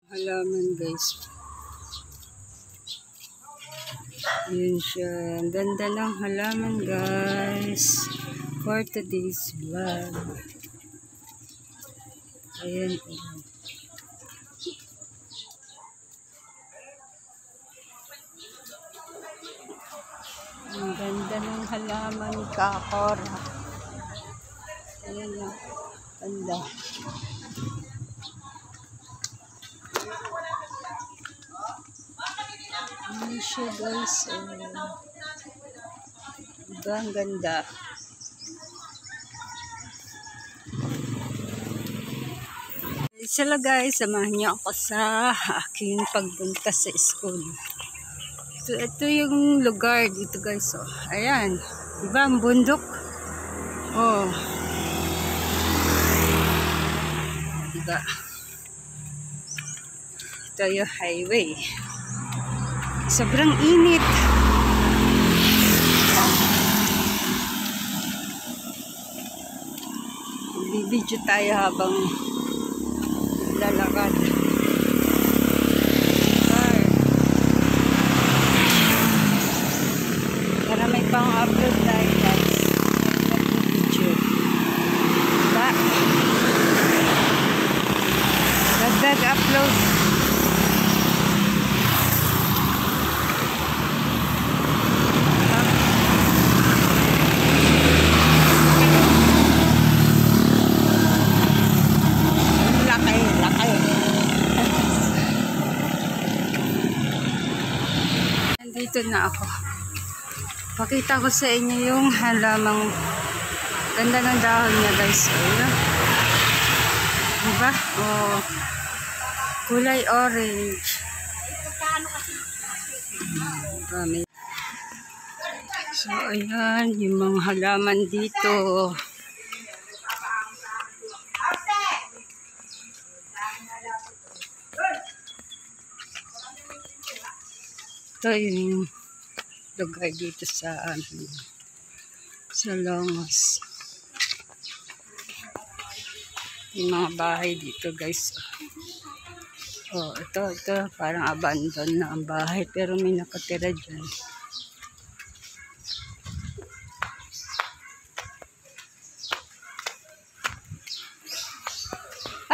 Halaman guys. Yun siya. Ang ganda ng halaman guys. For today's vlog. Ayan. Ang ganda ng halaman kakora. Ayan na. Ganda. Ayan siya guys. Ang ganda. Sila guys, samahan niyo ako sa aking pagpunta sa school. Ito yung lugar dito guys. Oh. Ayan. Diba ang bundok? Oh. Diba? Ito yung highway. Sobrang init. Bibidyo tayo habang lalakad. Para may pang-upload tayo guys. Video. Diba? Dagdag upload. Dito na ako. Pakita ko sa inyo yung halamang ganda ng dahon niya guys. Ayan. Diba? Oh, kulay orange. Diba? So ayan yung mga halaman dito. Ito yung lugar dito sa Longos. Yung mga bahay dito guys. Oh, ito parang abandon na ang bahay pero may nakatira dyan.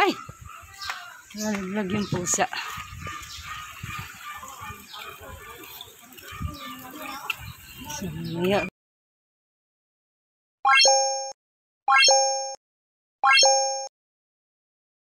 Ay! Nalaglag yung pusa. Mamaya.